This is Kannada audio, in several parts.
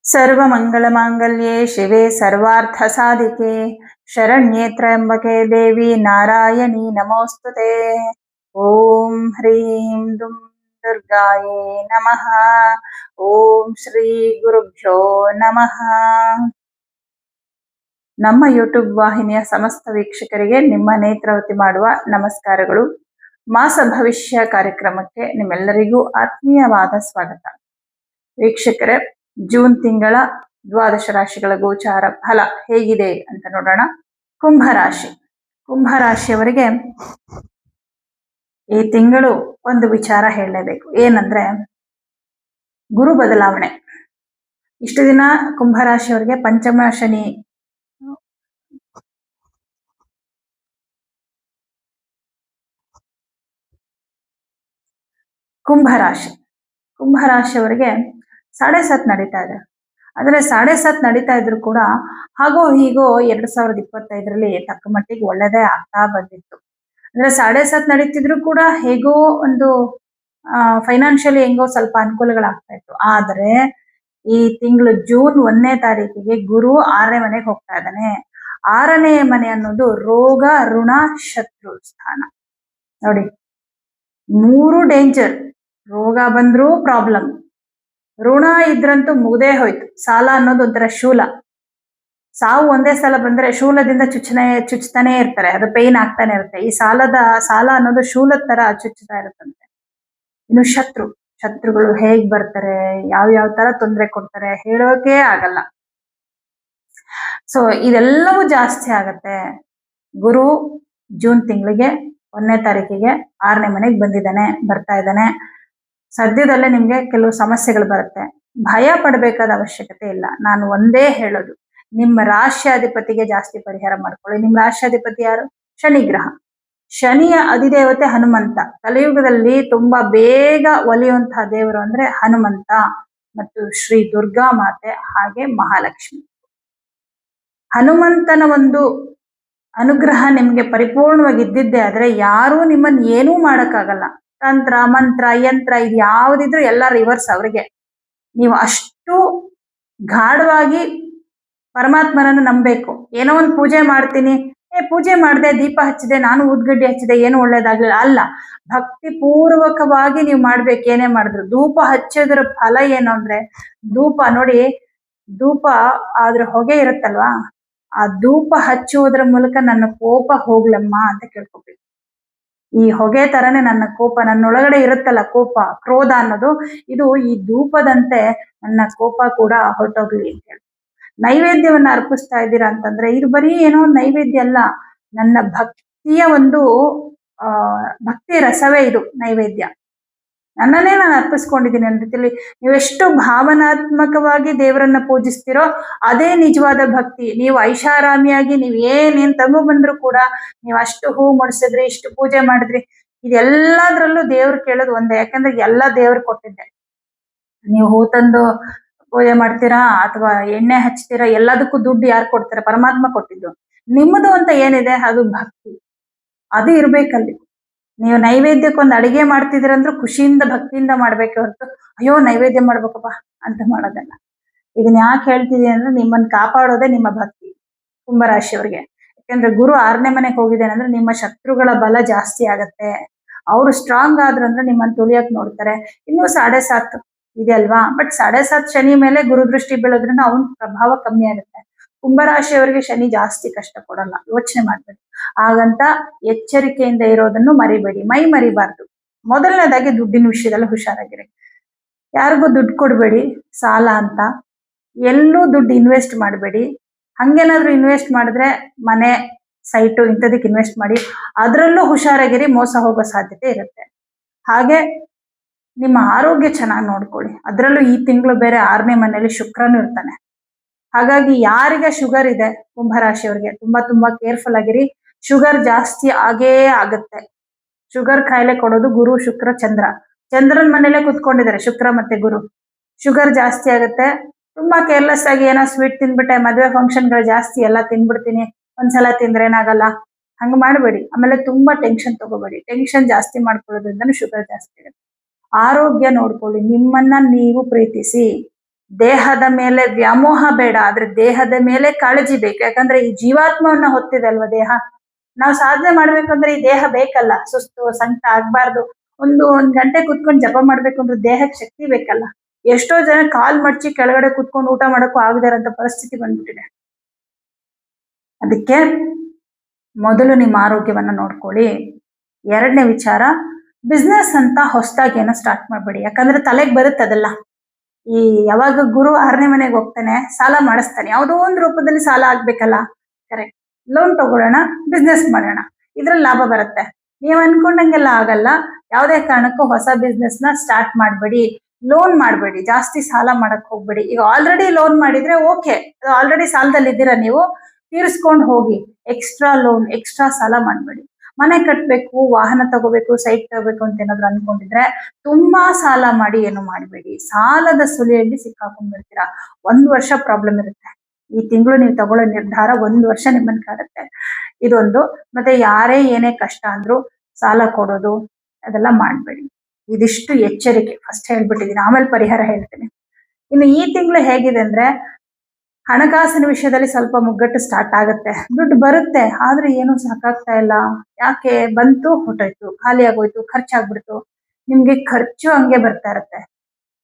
ಸರ್ವಮಂಗಳಮಾಂಗಲ್ಯೆ ಶಿವೆ ಸರ್ವಾರ್ಥಸಾಧಿಕೆ ಶರಣ್ಯೇ ತ್ರ್ಯಂಬಕೆ ದೇವಿ ನಾರಾಯಣಿ ನಮೋಸ್ತುತೆ. ಓಂ ಹ್ರೀಂ ದುಂ ದುರ್ಗಾಯೇ ನಮಃ. ಓಂ ಶ್ರೀ ಗುರುಭ್ಯೋ ನಮಃ. ನಮ್ಮ ಯೂಟ್ಯೂಬ್ ವಾಹಿನಿಯ ಸಮಸ್ತ ವೀಕ್ಷಕರಿಗೆ ನಿಮ್ಮ ನೇತ್ರಾವತಿ ಮಾಡುವ ನಮಸ್ಕಾರಗಳು. ಮಾಸ ಭವಿಷ್ಯ ಕಾರ್ಯಕ್ರಮಕ್ಕೆ ನಿಮ್ಮೆಲ್ಲರಿಗೂ ಆತ್ಮೀಯವಾದ ಸ್ವಾಗತ. ವೀಕ್ಷಕರೇ, ಜೂನ್ ತಿಂಗಳ ದ್ವಾದಶ ರಾಶಿಗಳ ಗೋಚಾರ ಫಲ ಹೇಗಿದೆ ಅಂತ ನೋಡೋಣ. ಕುಂಭರಾಶಿ. ಕುಂಭರಾಶಿಯವರಿಗೆ ಈ ತಿಂಗಳು ಒಂದು ವಿಚಾರ ಹೇಳಲೇಬೇಕು. ಏನಂದ್ರೆ ಗುರು ಬದಲಾವಣೆ. ಇಷ್ಟು ದಿನ ಕುಂಭರಾಶಿಯವರಿಗೆ ಪಂಚಮ ಶನಿ ಕುಂಭರಾಶಿಯವರಿಗೆ 7.5 ನಡೀತಾ ಇದೆ. ಆದರೆ 7.5 ನಡೀತಾ ಇದ್ರು ಕೂಡ ಹಾಗೋ ಹೀಗೋ 2025ರಲ್ಲಿ ತಕ್ಕ ಮಟ್ಟಿಗೆ ಒಳ್ಳೆದೇ ಆಗ್ತಾ ಬಂದಿತ್ತು. ಅಂದ್ರೆ 7.5 ನಡೀತಿದ್ರು ಕೂಡ ಹೇಗೋ ಒಂದು ಫೈನಾನ್ಷಿಯಲಿ ಹೆಂಗೋ ಸ್ವಲ್ಪ ಅನುಕೂಲಗಳಾಗ್ತಾ ಇತ್ತು. ಆದ್ರೆ ಈ ತಿಂಗಳು ಜೂನ್ 1ನೇ ತಾರೀಕಿಗೆ ಗುರು 6ನೇ ಮನೆಗೆ ಹೋಗ್ತಾ ಇದ್ದಾನೆ. 6ನೇ ಮನೆ ಅನ್ನೋದು ರೋಗ, ಋಣ, ಶತ್ರು ಸ್ಥಾನ. ನೋಡಿ, 3 ಡೇಂಜರ್. ರೋಗ ಬಂದ್ರೂ ಪ್ರಾಬ್ಲಮ್, ಋಣ ಇದ್ರಂತೂ ಮುಗ್ದೇ ಹೋಯ್ತು. ಸಾಲ ಅನ್ನೋದು ಒಂಥರ ಶೂಲ. ಸಾವು ಒಂದೇ ಸಲ ಬಂದ್ರೆ ಶೂಲದಿಂದ ಚುಚ್ತಾನೆ ಇರ್ತಾರೆ, ಅದು ಪೈನ್ ಆಗ್ತಾನೆ ಇರುತ್ತೆ. ಈ ಸಾಲ ಅನ್ನೋದು ಶೂಲದ ತರ ಚುಚ್ಚುತ್ತಾ ಇರುತ್ತಂತೆ. ಇನ್ನು ಶತ್ರುಗಳು ಹೇಗ್ ಬರ್ತಾರೆ, ಯಾವ ತರ ತೊಂದರೆ ಕೊಡ್ತಾರೆ ಹೇಳೋಕೆ ಆಗಲ್ಲ. ಸೊ ಇದೆಲ್ಲವೂ ಜಾಸ್ತಿ ಆಗತ್ತೆ. ಗುರು ಜೂನ್ ತಿಂಗಳಿಗೆ 1ನೇ ತಾರೀಕಿಗೆ 6ನೇ ಮನೆಗೆ ಬರ್ತಾ ಇದ್ದಾನೆ. ಸದ್ಯದಲ್ಲೇ ನಿಮ್ಗೆ ಕೆಲವು ಸಮಸ್ಯೆಗಳು ಬರುತ್ತೆ. ಭಯ ಪಡಬೇಕಾದ ಅವಶ್ಯಕತೆ ಇಲ್ಲ. ನಾನು ಒಂದೇ ಹೇಳೋದು, ನಿಮ್ಮ ರಾಶ್ಯಾಧಿಪತಿಗೆ ಜಾಸ್ತಿ ಪರಿಹಾರ ಮಾಡ್ಕೊಳ್ಳಿ. ನಿಮ್ಮ ರಾಶ್ಯಾಧಿಪತಿ ಯಾರು? ಶನಿ ಗ್ರಹ. ಶನಿಯ ಅಧಿದೇವತೆ ಹನುಮಂತ. ಕಲಿಯುಗದಲ್ಲಿ ತುಂಬಾ ಬೇಗ ಒಲಿಯುವಂತಹ ದೇವರು ಅಂದ್ರೆ ಹನುಮಂತ ಮತ್ತು ಶ್ರೀ ದುರ್ಗಾ ಮಾತೆ, ಹಾಗೆ ಮಹಾಲಕ್ಷ್ಮಿ. ಹನುಮಂತನ ಒಂದು ಅನುಗ್ರಹ ನಿಮ್ಗೆ ಪರಿಪೂರ್ಣವಾಗಿ ಇದ್ದಿದ್ದೆ ಆದ್ರೆ ಯಾರೂ ನಿಮ್ಮನ್ನ ಏನೂ ಮಾಡಕ್ಕಾಗಲ್ಲ. ತಂತ್ರ, ಮಂತ್ರ, ಯಂತ್ರ ಇದು ಯಾವ್ದಿದ್ರು ಎಲ್ಲ ರಿವರ್ಸ್ ಅವರಿಗೆ. ನೀವು ಅಷ್ಟು ಗಾಢವಾಗಿ ಪರಮಾತ್ಮನನ್ನು ನಂಬಬೇಕು. ಏನೋ ಒಂದು ಪೂಜೆ ಮಾಡ್ತೀನಿ, ಪೂಜೆ ಮಾಡಿದೆ, ದೀಪ ಹಚ್ಚಿದೆ, ನಾನು ಊದ್ಗಡ್ಡಿ ಹಚ್ಚಿದೆ, ಏನು ಒಳ್ಳೇದಾಗ್ಲಿಲ್ಲ ಅಲ್ಲ. ಭಕ್ತಿ ಪೂರ್ವಕವಾಗಿ ನೀವು ಮಾಡ್ಬೇಕು. ಏನೇ ಮಾಡಿದ್ರು ಧೂಪ ಹಚ್ಚೋದ್ರ ಫಲ ಏನು ಅಂದ್ರೆ, ಧೂಪ ನೋಡಿ, ಧೂಪ ಅದ್ರ ಹೊಗೆ ಇರುತ್ತಲ್ವಾ, ಆ ಧೂಪ ಹಚ್ಚುವುದರ ಮೂಲಕ ನನ್ನ ಕೋಪ ಹೋಗ್ಲಮ್ಮ ಅಂತ ಕೇಳ್ಕೊಬೇಕು. ಈ ಹೊಗೆ ತರನೇ ನನ್ನ ಕೋಪ, ನನ್ನೊಳಗಡೆ ಇರುತ್ತಲ್ಲ ಕೋಪ, ಕ್ರೋಧ ಅನ್ನೋದು, ಇದು ಈ ಧೂಪದಂತೆ ನನ್ನ ಕೋಪ ಕೂಡ ಹೊರಟೋಗ್ಲಿ ಅಂತ ಹೇಳಿ ನೈವೇದ್ಯವನ್ನ ಅರ್ಪಿಸ್ತಾ ಇದ್ದೀರಾ ಅಂತಂದ್ರೆ ಇದು ಬರೀ ಏನೋ ನೈವೇದ್ಯ ಅಲ್ಲ, ನನ್ನ ಭಕ್ತಿಯ ಒಂದು ಭಕ್ತಿ ರಸವೇ ಇದು ನೈವೇದ್ಯ. ನನ್ನನ್ನೇ ನಾನು ಅರ್ಪಿಸ್ಕೊಂಡಿದ್ದೀನಿ ಅನ್ನೋ ರೀತಿಯಲ್ಲಿ ನೀವೆಷ್ಟು ಭಾವನಾತ್ಮಕವಾಗಿ ದೇವರನ್ನ ಪೂಜಿಸ್ತೀರೋ ಅದೇ ನಿಜವಾದ ಭಕ್ತಿ. ನೀವು ಐಷಾರಾಮಿಯಾಗಿ ನೀವು ಏನೇನ್ ತಗೋ ಬಂದ್ರು ಕೂಡ, ನೀವು ಅಷ್ಟು ಹೂ ಮುಡಿಸಿದ್ರಿ, ಇಷ್ಟು ಪೂಜೆ ಮಾಡಿದ್ರಿ, ಇದೆಲ್ಲದ್ರಲ್ಲೂ ದೇವ್ರು ಕೇಳೋದು ಒಂದೇ. ಯಾಕಂದ್ರೆ ಎಲ್ಲ ದೇವ್ರು ಕೊಟ್ಟಿದ್ದೆ. ನೀವು ಹೂ ತಂದು ಪೂಜೆ ಮಾಡ್ತೀರಾ ಅಥವಾ ಎಣ್ಣೆ ಹಚ್ತೀರಾ, ಎಲ್ಲದಕ್ಕೂ ದುಡ್ಡು ಯಾರು ಕೊಡ್ತಾರೆ? ಪರಮಾತ್ಮ ಕೊಟ್ಟಿದ್ದು. ನಿಮ್ಮದು ಅಂತ ಏನಿದೆ ಅದು ಭಕ್ತಿ, ಅದು ಇರ್ಬೇಕಲ್ಲಿ. ನೀವು ನೈವೇದ್ಯಕ್ಕೊಂದು ಅಡಿಗೆ ಮಾಡ್ತಿದ್ದೀರಂದ್ರೂ ಖುಷಿಯಿಂದ ಭಕ್ತಿಯಿಂದ ಮಾಡ್ಬೇಕೆ ಹೊರತು ಅಯ್ಯೋ ನೈವೇದ್ಯ ಮಾಡ್ಬೇಕಪ್ಪ ಅಂತ ಮಾಡೋದಲ್ಲ. ಇದನ್ನ ಯಾಕೆ ಹೇಳ್ತಿದ್ದೀನಿ ಅಂದ್ರೆ ನಿಮ್ಮನ್ನ ಕಾಪಾಡೋದೇ ನಿಮ್ಮ ಭಕ್ತಿ ಕುಂಭರಾಶಿಯವರಿಗೆ. ಯಾಕಂದ್ರೆ ಗುರು 6ನೇ ಮನೆಗೆ ಹೋಗಿದ್ದೇನೆ ಅಂದ್ರೆ ನಿಮ್ಮ ಶತ್ರುಗಳ ಬಲ ಜಾಸ್ತಿ ಆಗತ್ತೆ. ಅವರು ಸ್ಟ್ರಾಂಗ್ ಆದ್ರು ಅಂದ್ರೆ ನಿಮ್ಮನ್ನ ತುಳಿಯಕ್ ನೋಡ್ತಾರೆ. ಇನ್ನು 7.5 ಇದೆ ಅಲ್ವಾ, ಬಟ್ 7.5 ಶನಿ ಮೇಲೆ ಗುರು ದೃಷ್ಟಿ ಬೀಳೋದ್ರಿಂದ ಅವನ ಪ್ರಭಾವ ಕಮ್ಮಿ ಆಗುತ್ತೆ. ಕುಂಭರಾಶಿಯವರಿಗೆ ಶನಿ ಜಾಸ್ತಿ ಕಷ್ಟ ಕೊಡಲ್ಲ, ಯೋಚನೆ ಮಾಡ್ಬೇಡಿ. ಹಾಗಂತ ಎಚ್ಚರಿಕೆಯಿಂದ ಇರೋದನ್ನು ಮರಿಬೇಡಿ, ಮರಿಬಾರ್ದು. ಮೊದಲನೇದಾಗಿ ದುಡ್ಡಿನ ವಿಷಯದಲ್ಲಿ ಹುಷಾರಾಗಿರಿ. ಯಾರಿಗೂ ದುಡ್ಡು ಕೊಡಬೇಡಿ ಸಾಲ ಅಂತ. ಎಲ್ಲೂ ದುಡ್ಡು ಇನ್ವೆಸ್ಟ್ ಮಾಡಬೇಡಿ. ಹಂಗೇನಾದ್ರೂ ಇನ್ವೆಸ್ಟ್ ಮಾಡಿದ್ರೆ ಮನೆ, ಸೈಟು ಇಂಥದಕ್ಕೆ ಇನ್ವೆಸ್ಟ್ ಮಾಡಿ. ಅದರಲ್ಲೂ ಹುಷಾರಾಗಿರಿ, ಮೋಸ ಹೋಗೋ ಸಾಧ್ಯತೆ ಇರುತ್ತೆ. ಹಾಗೆ ನಿಮ್ಮ ಆರೋಗ್ಯ ಚೆನ್ನಾಗಿ ನೋಡ್ಕೊಳ್ಳಿ. ಅದರಲ್ಲೂ ಈ ತಿಂಗಳು ಬೇರೆ 6ನೇ ಮನೆಯಲ್ಲಿ ಶುಕ್ರನೂ ಇರ್ತಾನೆ. ಹಾಗಾಗಿ ಯಾರಿಗೆ ಶುಗರ್ ಇದೆ ಕುಂಭರಾಶಿಯವರಿಗೆ ತುಂಬಾ ಕೇರ್ಫುಲ್ ಆಗಿರಿ. ಶುಗರ್ ಜಾಸ್ತಿ ಆಗೇ ಆಗುತ್ತೆ. ಶುಗರ್ ಕಾಯಿಲೆ ಕೊಡೋದು ಗುರು, ಶುಕ್ರ, ಚಂದ್ರ. ಚಂದ್ರನ ಮನೇಲೆ ಕುತ್ಕೊಂಡಿದ್ದಾರೆ ಶುಕ್ರ ಮತ್ತೆ ಗುರು. ಶುಗರ್ ಜಾಸ್ತಿ ಆಗುತ್ತೆ. ತುಂಬಾ ಕೇರ್ಲೆಸ್ ಆಗಿ ಏನೋ ಸ್ವೀಟ್ ತಿನ್ಬಿಟ್ಟೆ, ಮದುವೆ ಫಂಕ್ಷನ್ಗಳು ಜಾಸ್ತಿ ಎಲ್ಲ ತಿನ್ಬಿಡ್ತೀನಿ, ಒಂದ್ಸಲ ತಿಂದ್ರೆ ಏನಾಗಲ್ಲ, ಹಂಗ ಮಾಡಬೇಡಿ. ಆಮೇಲೆ ತುಂಬಾ ಟೆನ್ಷನ್ ತಗೋಬೇಡಿ. ಟೆನ್ಷನ್ ಜಾಸ್ತಿ ಮಾಡ್ಕೊಳ್ಳೋದ್ರಿಂದ ಶುಗರ್ ಜಾಸ್ತಿ ಆಗುತ್ತೆ. ಆರೋಗ್ಯ ನೋಡ್ಕೊಳ್ಳಿ, ನಿಮ್ಮನ್ನ ನೀವು ಪ್ರೀತಿಸಿ. ದೇಹದ ಮೇಲೆ ವ್ಯಾಮೋಹ ಬೇಡ, ಆದ್ರೆ ದೇಹದ ಮೇಲೆ ಕಾಳಜಿ ಬೇಕು. ಯಾಕಂದ್ರೆ ಈ ಜೀವಾತ್ಮವನ್ನ ಹೊತ್ತಿದೆ ಅಲ್ವಾ ದೇಹ. ನಾವು ಸಾಧನೆ ಮಾಡ್ಬೇಕಂದ್ರೆ ಈ ದೇಹ ಬೇಕಲ್ಲ, ಸುಸ್ತು ಸಂಕಟ ಆಗ್ಬಾರ್ದು. ಒಂದ್ ಗಂಟೆ ಕುತ್ಕೊಂಡು ಜಪ ಮಾಡ್ಬೇಕು ಅಂದ್ರೆ ದೇಹಕ್ಕೆ ಶಕ್ತಿ ಬೇಕಲ್ಲ. ಎಷ್ಟೋ ಜನ ಕಾಲ್ ಮಡ್ಚಿ ಕೆಳಗಡೆ ಕುತ್ಕೊಂಡು ಊಟ ಮಾಡಕ್ಕೂ ಆಗದೇ ಇರೋಂಥ ಪರಿಸ್ಥಿತಿ ಬಂದ್ಬಿಟ್ಟಿದೆ. ಅದಕ್ಕೆ ಮೊದಲು ನಿಮ್ಮ ಆರೋಗ್ಯವನ್ನ ನೋಡ್ಕೊಳ್ಳಿ. ಎರಡನೇ ವಿಚಾರ, ಬಿಸ್ನೆಸ್ ಅಂತ ಹೊಸದಾಗಿ ಏನೋ ಸ್ಟಾರ್ಟ್ ಮಾಡ್ಬೇಡಿ. ಯಾಕಂದ್ರೆ ತಲೆಗೆ ಬರುತ್ತೆ ಅದೆಲ್ಲ. ಈ ಯಾವಾಗ ಗುರು 6ನೇ ಮನೆಗೆ ಹೋಗ್ತಾನೆ, ಸಾಲ ಮಾಡಿಸ್ತಾನೆ, ಯಾವುದೋ ಒಂದು ರೂಪದಲ್ಲಿ ಸಾಲ ಆಗ್ಬೇಕಲ್ಲ. ಕರೆಕ್ಟ್. ಲೋನ್ ತಗೊಳ್ಳೋಣ, ಬಿಸ್ನೆಸ್ ಮಾಡೋಣ, ಇದ್ರಲ್ಲಿ ಲಾಭ ಬರುತ್ತೆ. ನೀವು ಅನ್ಕೊಂಡಂಗೆಲ್ಲ ಆಗಲ್ಲ. ಯಾವುದೇ ಕಾರಣಕ್ಕೂ ಹೊಸ ಬಿಸ್ನೆಸ್ ನ ಸ್ಟಾರ್ಟ್ ಮಾಡಬೇಡಿ. ಲೋನ್ ಮಾಡಬೇಡಿ, ಜಾಸ್ತಿ ಸಾಲ ಮಾಡಕ್ ಹೋಗ್ಬೇಡಿ. ಈಗ ಆಲ್ರೆಡಿ ಲೋನ್ ಮಾಡಿದ್ರೆ ಓಕೆ, ಆಲ್ರೆಡಿ ಸಾಲದಲ್ಲಿ ಇದ್ದೀರಾ ನೀವು, ತೀರಿಸ್ಕೊಂಡು ಹೋಗಿ. ಎಕ್ಸ್ಟ್ರಾ ಲೋನ್, ಎಕ್ಸ್ಟ್ರಾ ಸಾಲ ಮಾಡಬೇಡಿ. ಮನೆ ಕಟ್ಟಬೇಕು, ವಾಹನ ತಗೋಬೇಕು, ಸೈಟ್ ತಗೋಬೇಕು ಅಂತ ಏನಾದ್ರು ಅನ್ಕೊಂಡಿದ್ರೆ ತುಂಬಾ ಸಾಲ ಮಾಡಿ ಏನು ಮಾಡಬೇಡಿ. ಸಾಲದ ಸುಳಿಯಲ್ಲಿ ಸಿಕ್ಕಾಕೊಂಡ್ಬಿಡ್ತೀರಾ. 1 ವರ್ಷ ಪ್ರಾಬ್ಲಮ್ ಇರುತ್ತೆ. ಈ ತಿಂಗಳು ನೀವು ತಗೊಳ್ಳೋ ನಿರ್ಧಾರ 1 ವರ್ಷ ನಿಮ್ಮನ್ನ ಕಾಡುತ್ತೆ. ಇದೊಂದು. ಮತ್ತೆ ಯಾರೇ ಏನೇ ಕಷ್ಟ ಅಂದ್ರು ಸಾಲ ಕೊಡೋದು ಅದೆಲ್ಲ ಮಾಡಬೇಡಿ. ಇದಿಷ್ಟು ಎಚ್ಚರಿಕೆ ಫಸ್ಟ್ ಹೇಳ್ಬಿಟ್ಟಿದ್ದೀನಿ, ಆಮೇಲೆ ಪರಿಹಾರ ಹೇಳ್ತೀನಿ. ಇನ್ನು ಈ ತಿಂಗಳು ಹೇಗಿದೆ ಅಂದ್ರೆ, ಹಣಕಾಸಿನ ವಿಷಯದಲ್ಲಿ ಸ್ವಲ್ಪ ಮುಗ್ಗಟ್ಟು ಸ್ಟಾರ್ಟ್ ಆಗುತ್ತೆ. ದುಡ್ಡು ಬರುತ್ತೆ, ಆದ್ರೆ ಏನು ಸಾಕಾಗ್ತಾ ಇಲ್ಲ. ಯಾಕೆ? ಬಂತು ಹೊಟ್ಟೋಯ್ತು, ಖಾಲಿ ಆಗೋಯ್ತು, ಖರ್ಚಾಗ್ಬಿಡ್ತು. ನಿಮ್ಗೆ ಖರ್ಚು ಹಂಗೆ ಬರ್ತಾ ಇರುತ್ತೆ.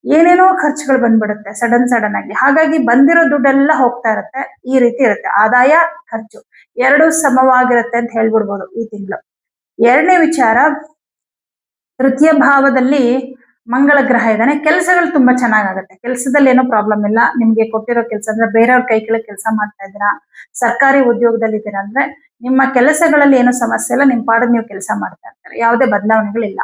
ಏನೇನೋ ಖರ್ಚುಗಳು ಬಂದ್ಬಿಡುತ್ತೆ ಸಡನ್ ಆಗಿ. ಹಾಗಾಗಿ ಬಂದಿರೋ ದುಡ್ಡೆಲ್ಲ ಹೋಗ್ತಾ ಇರುತ್ತೆ. ಈ ರೀತಿ ಇರುತ್ತೆ. ಆದಾಯ ಖರ್ಚು ಎರಡು ಸಮವಾಗಿರುತ್ತೆ ಅಂತ ಹೇಳ್ಬಿಡ್ಬೋದು ಈ ತಿಂಗಳು. ಎರಡನೇ ವಿಚಾರ, ತೃತೀಯ ಭಾವದಲ್ಲಿ ಮಂಗಳ ಗ್ರಹ ಇದ್ದಾನೆ. ಕೆಲಸಗಳು ತುಂಬಾ ಚೆನ್ನಾಗಾಗುತ್ತೆ. ಕೆಲಸದಲ್ಲಿ ಏನೋ ಪ್ರಾಬ್ಲಮ್ ಇಲ್ಲ. ನಿಮ್ಗೆ ಕೊಟ್ಟಿರೋ ಕೆಲಸ ಅಂದ್ರೆ ಬೇರೆಯವ್ರ ಕೈ ಕೆಳಗೆ ಕೆಲಸ ಮಾಡ್ತಾ ಇದ್ದೀರಾ, ಸರ್ಕಾರಿ ಉದ್ಯೋಗದಲ್ಲಿ ಇದ್ದೀರಾ ಅಂದ್ರೆ ನಿಮ್ಮ ಕೆಲಸಗಳಲ್ಲಿ ಏನೋ ಸಮಸ್ಯೆ ಇಲ್ಲ. ನಿಮ್ ಪಾಡಿಗೆ ನೀವು ಕೆಲಸ ಮಾಡ್ತಾ ಇರ್ತಾರೆ, ಯಾವುದೇ ಬದಲಾವಣೆಗಳಿಲ್ಲ.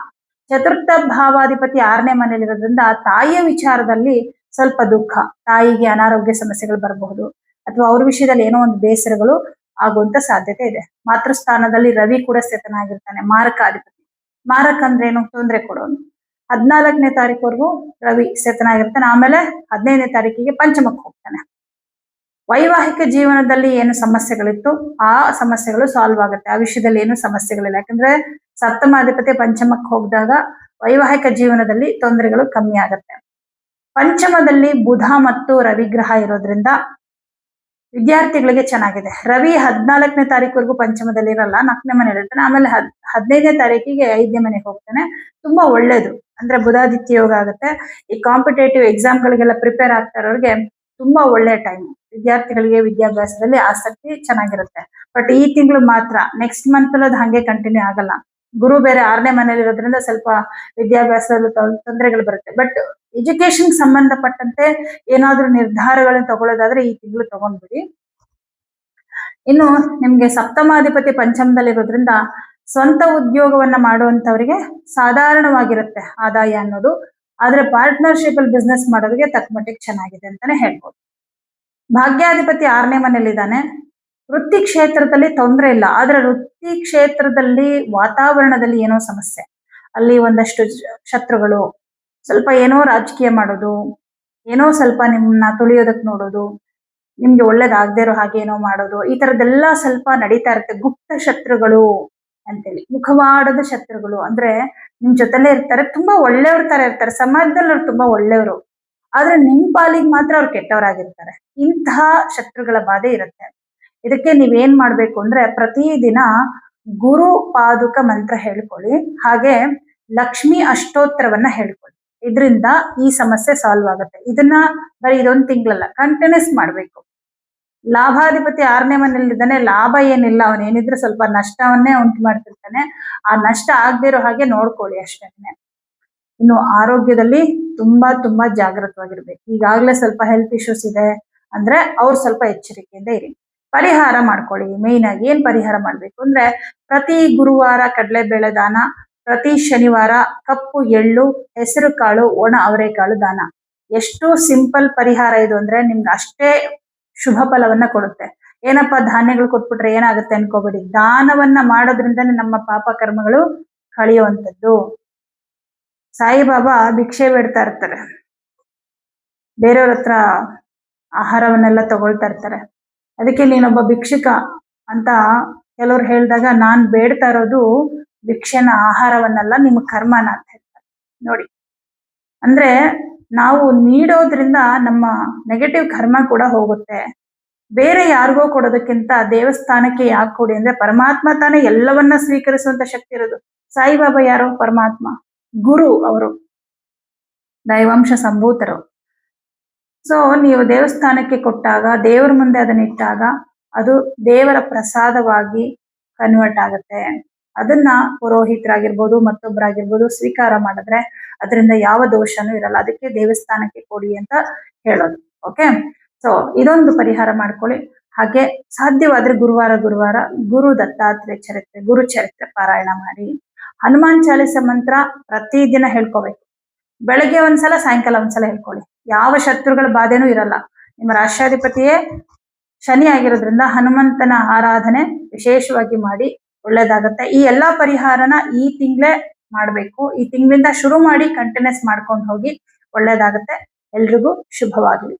ಚತುರ್ಥ ಭಾವಾಧಿಪತಿ 6ನೇ ಮನೇಲಿರೋದ್ರಿಂದ ತಾಯಿಯ ವಿಚಾರದಲ್ಲಿ ಸ್ವಲ್ಪ ದುಃಖ, ತಾಯಿಗೆ ಅನಾರೋಗ್ಯ ಸಮಸ್ಯೆಗಳು ಬರಬಹುದು, ಅಥವಾ ಅವ್ರ ವಿಷಯದಲ್ಲಿ ಏನೋ ಒಂದು ಬೇಸರಗಳು ಆಗುವಂತ ಸಾಧ್ಯತೆ ಇದೆ. ಮಾತೃಸ್ಥಾನದಲ್ಲಿ ರವಿ ಕೂಡ ಸ್ಥಿತನಾಗಿರ್ತಾನೆ, ಮಾರಕ ಅಧಿಪತಿ. ಮಾರಕ ಅಂದ್ರೆ ಏನು? ತೊಂದರೆ ಕೊಡೋನು. 14ನೇ ತಾರೀಕುವರೆಗೂ ರವಿ ಸ್ಥಿತನಾಗಿರ್ತಾನೆ. ಆಮೇಲೆ 15ನೇ ತಾರೀಕಿಗೆ ಪಂಚಮಕ್ಕೆ ಹೋಗ್ತಾನೆ. ವೈವಾಹಿಕ ಜೀವನದಲ್ಲಿ ಏನು ಸಮಸ್ಯೆಗಳಿತ್ತು ಆ ಸಮಸ್ಯೆಗಳು ಸಾಲ್ವ್ ಆಗುತ್ತೆ. ಆ ವಿಷಯದಲ್ಲಿ ಏನು ಸಮಸ್ಯೆಗಳಿಲ್ಲ. ಯಾಕಂದ್ರೆ ಸಪ್ತಮಾಧಿಪತಿ ಪಂಚಮಕ್ಕೆ ಹೋಗಿದಾಗ ವೈವಾಹಿಕ ಜೀವನದಲ್ಲಿ ತೊಂದರೆಗಳು ಕಮ್ಮಿ ಆಗುತ್ತೆ. ಪಂಚಮದಲ್ಲಿ ಬುಧ ಮತ್ತು ರವಿ ಗ್ರಹ ಇರೋದ್ರಿಂದ ವಿದ್ಯಾರ್ಥಿಗಳಿಗೆ ಚೆನ್ನಾಗಿದೆ. ರವಿ 14ನೇ ತಾರೀಕುವರೆಗೂ ಪಂಚಮದಲ್ಲಿ ಇರಲ್ಲ, 4ನೇ ಮನೇಲಿ ಇರ್ತಾನೆ. ಆಮೇಲೆ 15ನೇ ತಾರೀಕಿಗೆ 5ನೇ ಮನೆಗೆ ಹೋಗ್ತಾನೆ. ತುಂಬಾ ಒಳ್ಳೇದು. ಅಂದ್ರೆ ಬುಧಾದಿತ್ಯ ಯೋಗ ಆಗುತ್ತೆ. ಈ ಕಾಂಪಿಟೇಟಿವ್ ಎಕ್ಸಾಮ್ಗಳಿಗೆಲ್ಲ ಪ್ರಿಪೇರ್ ಆಗ್ತಾ ಇರೋರಿಗೆ ತುಂಬಾ ಒಳ್ಳೆ ಟೈಮ್. ವಿದ್ಯಾರ್ಥಿಗಳಿಗೆ ವಿದ್ಯಾಭ್ಯಾಸದಲ್ಲಿ ಆಸಕ್ತಿ ಚೆನ್ನಾಗಿರುತ್ತೆ. ಬಟ್ ಈ ತಿಂಗಳು ಮಾತ್ರ, ನೆಕ್ಸ್ಟ್ ಮಂತ್ ಅದು ಹಂಗೆ ಕಂಟಿನ್ಯೂ ಆಗಲ್ಲ. ಗುರು ಬೇರೆ 6ನೇ ಮನೇಲಿ ಇರೋದ್ರಿಂದ ಸ್ವಲ್ಪ ವಿದ್ಯಾಭ್ಯಾಸದಲ್ಲಿ ತೊಂದರೆಗಳು ಬರುತ್ತೆ. ಬಟ್ ಎಜುಕೇಶನ್ ಸಂಬಂಧಪಟ್ಟಂತೆ ಏನಾದ್ರೂ ನಿರ್ಧಾರಗಳನ್ನು ತಗೊಳ್ಳೋದಾದ್ರೆ ಈ ತಿಂಗಳು ತಗೊಂಡ್ಬಿಡಿ. ಇನ್ನು ನಿಮ್ಗೆ ಸಪ್ತಮಾಧಿಪತಿ ಪಂಚಮದಲ್ಲಿರೋದ್ರಿಂದ ಸ್ವಂತ ಉದ್ಯೋಗವನ್ನ ಮಾಡುವಂತವರಿಗೆ ಸಾಧಾರಣವಾಗಿರುತ್ತೆ ಆದಾಯ ಅನ್ನೋದು. ಆದ್ರೆ ಪಾರ್ಟ್ನರ್ಶಿಪ್ ಅಲ್ಲಿ ಬಿಸ್ನೆಸ್ ಮಾಡೋರಿಗೆ ತಕ್ಕ ಮಟ್ಟಿಗೆ ಚೆನ್ನಾಗಿದೆ ಅಂತಾನೆ ಹೇಳ್ಬೋದು. ಭಾಗ್ಯಾಧಿಪತಿ 6ನೇ ಮನೇಲಿದ್ದಾನೆ. ವೃತ್ತಿ ಕ್ಷೇತ್ರದಲ್ಲಿ ತೊಂದರೆ ಇಲ್ಲ, ಆದ್ರೆ ವೃತ್ತಿ ಕ್ಷೇತ್ರದಲ್ಲಿ ವಾತಾವರಣದಲ್ಲಿ ಏನೋ ಸಮಸ್ಯೆ. ಅಲ್ಲಿ ಒಂದಷ್ಟು ಶತ್ರುಗಳು, ಸ್ವಲ್ಪ ಏನೋ ರಾಜಕೀಯ ಮಾಡೋದು, ಏನೋ ಸ್ವಲ್ಪ ನಿಮ್ಮನ್ನ ತುಳಿಯೋದಕ್ಕೆ ನೋಡೋದು, ನಿಮ್ಗೆ ಒಳ್ಳೇದಾಗದೇ ಇರೋ ಹಾಗೆ ಏನೋ ಮಾಡೋದು, ಈ ತರದೆಲ್ಲ ಸ್ವಲ್ಪ ನಡೀತಾ ಇರುತ್ತೆ. ಗುಪ್ತ ಶತ್ರುಗಳು ಅಂತೇಳಿ, ಮುಖವಾಡದ ಶತ್ರುಗಳು ಅಂದ್ರೆ ನಿಮ್ ಜೊತೆಲೇ ಇರ್ತಾರೆ, ತುಂಬಾ ಒಳ್ಳೆಯವ್ರ ತರ ಇರ್ತಾರೆ, ಸಮಾಜದಲ್ಲಿ ಅವ್ರು ತುಂಬಾ ಒಳ್ಳೆಯವರು, ಆದ್ರೆ ನಿಮ್ ಪಾಲಿಗೆ ಮಾತ್ರ ಅವ್ರು ಕೆಟ್ಟವರಾಗಿರ್ತಾರೆ. ಇಂತಹ ಶತ್ರುಗಳ ಬಾಧೆ ಇರುತ್ತೆ. ಇದಕ್ಕೆ ನೀವೇನ್ ಮಾಡ್ಬೇಕು ಅಂದ್ರೆ, ಪ್ರತಿದಿನ ಗುರು ಪಾದುಕ ಮಂತ್ರ ಹೇಳ್ಕೊಳ್ಳಿ, ಹಾಗೆ ಲಕ್ಷ್ಮಿ ಅಷ್ಟೋತ್ತರವನ್ನ ಹೇಳ್ಕೊಳ್ಳಿ. ಇದರಿಂದ ಈ ಸಮಸ್ಯೆ ಸಾಲ್ವ್ ಆಗುತ್ತೆ. ಇದನ್ನ ಬರೀ ಇದೊಂದು ತಿಂಗಳಲ್ಲ, ಕಂಟಿನ್ಯೂಸ್ ಮಾಡ್ಬೇಕು. ಲಾಭಾಧಿಪತಿ 6ನೇ ಮನೆಯಲ್ಲಿದ್ದಾನೆ. ಲಾಭ ಏನಿಲ್ಲ, ಅವನೇನಿದ್ರೆ ಸ್ವಲ್ಪ ನಷ್ಟವನ್ನೇ ಉಂಟು ಮಾಡ್ತಿರ್ತಾನೆ. ಆ ನಷ್ಟ ಆಗದೆ ಇರೋ ಹಾಗೆ ನೋಡ್ಕೊಳ್ಳಿ ಅಷ್ಟೇನೆ. ಇನ್ನು ಆರೋಗ್ಯದಲ್ಲಿ ತುಂಬಾ ಜಾಗೃತವಾಗಿರ್ಬೇಕು. ಈಗಾಗಲೇ ಸ್ವಲ್ಪ ಹೆಲ್ತ್ ಇಶ್ಯೂಸ್ ಇದೆ ಅಂದ್ರೆ ಅವ್ರು ಸ್ವಲ್ಪ ಎಚ್ಚರಿಕೆಯಿಂದ ಇರಿ. ಪರಿಹಾರ ಮಾಡ್ಕೊಳ್ಳಿ. ಮೇನ್ ಆಗಿ ಏನ್ ಪರಿಹಾರ ಮಾಡ್ಬೇಕು ಅಂದ್ರೆ, ಪ್ರತಿ ಗುರುವಾರ ಕಡಲೆಬೇಳೆ ದಾನ, ಪ್ರತಿ ಶನಿವಾರ ಕಪ್ಪು ಎಳ್ಳು, ಹೆಸರು ಕಾಳು, ಒಣ ಅವರೆಕಾಳು ದಾನ. ಎಷ್ಟು ಸಿಂಪಲ್ ಪರಿಹಾರ ಇದು ಅಂದ್ರೆ ನಿಮ್ಗೆ ಅಷ್ಟೇ ಶುಭ ಫಲವನ್ನ ಕೊಡುತ್ತೆ. ಏನಪ್ಪ ಧಾನ್ಯಗಳು ಕೊಟ್ಬಿಟ್ರೆ ಏನಾಗುತ್ತೆ ಅನ್ಕೋಬೇಡಿ. ದಾನವನ್ನ ಮಾಡೋದ್ರಿಂದನೇ ನಮ್ಮ ಪಾಪ ಕರ್ಮಗಳು ಕಳಿಯುವಂಥದ್ದು. ಸಾಯಿಬಾಬಾ ಭಿಕ್ಷೆ ಬೇಡ್ತಾ ಇರ್ತಾರೆ, ಬೇರೆಯವ್ರ ಹತ್ರ ಆಹಾರವನ್ನೆಲ್ಲ ತಗೊಳ್ತಾ ಇರ್ತಾರೆ. ಅದಕ್ಕೆ ನೀನೊಬ್ಬ ಭಿಕ್ಷುಕ ಅಂತ ಕೆಲವ್ರು ಹೇಳಿದಾಗ, ನಾನ್ ಬೇಡ್ತಾ ಇರೋದು ಭಿಕ್ಷೆನ, ಆಹಾರವನ್ನೆಲ್ಲ, ನಿಮ್ಮ ಕರ್ಮನ ಅಂತ ಹೇಳ್ತಾರೆ. ನೋಡಿ, ಅಂದ್ರೆ ನಾವು ನೀಡೋದ್ರಿಂದ ನಮ್ಮ ನೆಗೆಟಿವ್ ಕರ್ಮ ಕೂಡ ಹೋಗುತ್ತೆ. ಬೇರೆ ಯಾರಿಗೋ ಕೊಡೋದಕ್ಕಿಂತ ದೇವಸ್ಥಾನಕ್ಕೆ ಯಾಕೆ ಕೊಡಿ ಅಂದ್ರೆ ಪರಮಾತ್ಮ ತಾನೇ ಎಲ್ಲವನ್ನ ಸ್ವೀಕರಿಸುವಂತ ಶಕ್ತಿ ಇರೋದು. ಸಾಯಿಬಾಬಾ ಯಾರೋ ಪರಮಾತ್ಮ, ಗುರು ಅವರು, ದೈವಾಂಶ ಸಂಭೂತರು. ಸೊ ನೀವು ದೇವಸ್ಥಾನಕ್ಕೆ ಕೊಟ್ಟಾಗ, ದೇವರ ಮುಂದೆ ಅದನ್ನ ಇಟ್ಟಾಗ ಅದು ದೇವರ ಪ್ರಸಾದವಾಗಿ ಕನ್ವರ್ಟ್ ಆಗುತ್ತೆ. ಅದನ್ನ ಪುರೋಹಿತರಾಗಿರ್ಬೋದು ಮತ್ತೊಬ್ಬರಾಗಿರ್ಬೋದು ಸ್ವೀಕಾರ ಮಾಡಿದ್ರೆ ಅದರಿಂದ ಯಾವ ದೋಷನೂ ಇರಲ್ಲ. ಅದಕ್ಕೆ ದೇವಸ್ಥಾನಕ್ಕೆ ಕೊಡಿ ಅಂತ ಹೇಳೋದು. ಓಕೆ, ಸೊ ಇದೊಂದು ಪರಿಹಾರ ಮಾಡ್ಕೊಳ್ಳಿ. ಹಾಗೆ ಸಾಧ್ಯವಾದ್ರೆ ಗುರುವಾರ ಗುರು ದತ್ತಾತ್ರೇಯ ಚರಿತ್ರೆ, ಗುರು ಚರಿತ್ರೆ ಪಾರಾಯಣ ಮಾಡಿ. ಹನುಮಾನ್ ಚಾಲಿಸ ಮಂತ್ರ ಪ್ರತಿದಿನ ಹೇಳ್ಕೋಬೇಕು. ಬೆಳಗ್ಗೆ ಒಂದ್ಸಲ, ಸಾಯಂಕಾಲ ಒಂದ್ಸಲ ಹೇಳ್ಕೊಳ್ಳಿ. ಯಾವ ಶತ್ರುಗಳ ಬಾಧೆನೂ ಇರಲ್ಲ. ನಿಮ್ಮ ರಾಷ್ಟ್ರಾಧಿಪತಿಯೇ ಶನಿ ಆಗಿರೋದ್ರಿಂದ ಹನುಮಂತನ ಆರಾಧನೆ ವಿಶೇಷವಾಗಿ ಮಾಡಿ, ಒಳ್ಳೇದಾಗತ್ತೆ. ಈ ಎಲ್ಲಾ ಪರಿಹಾರನ ಈ ತಿಂಗಳೇ ಮಾಡ್ಬೇಕು. ಈ ತಿಂಗಳಿಂದ ಶುರು ಮಾಡಿ ಕಂಟಿನ್ಯೂಸ್ ಮಾಡ್ಕೊಂಡು ಹೋಗಿ, ಒಳ್ಳೇದಾಗತ್ತೆ. ಎಲ್ರಿಗೂ ಶುಭವಾಗಲಿ.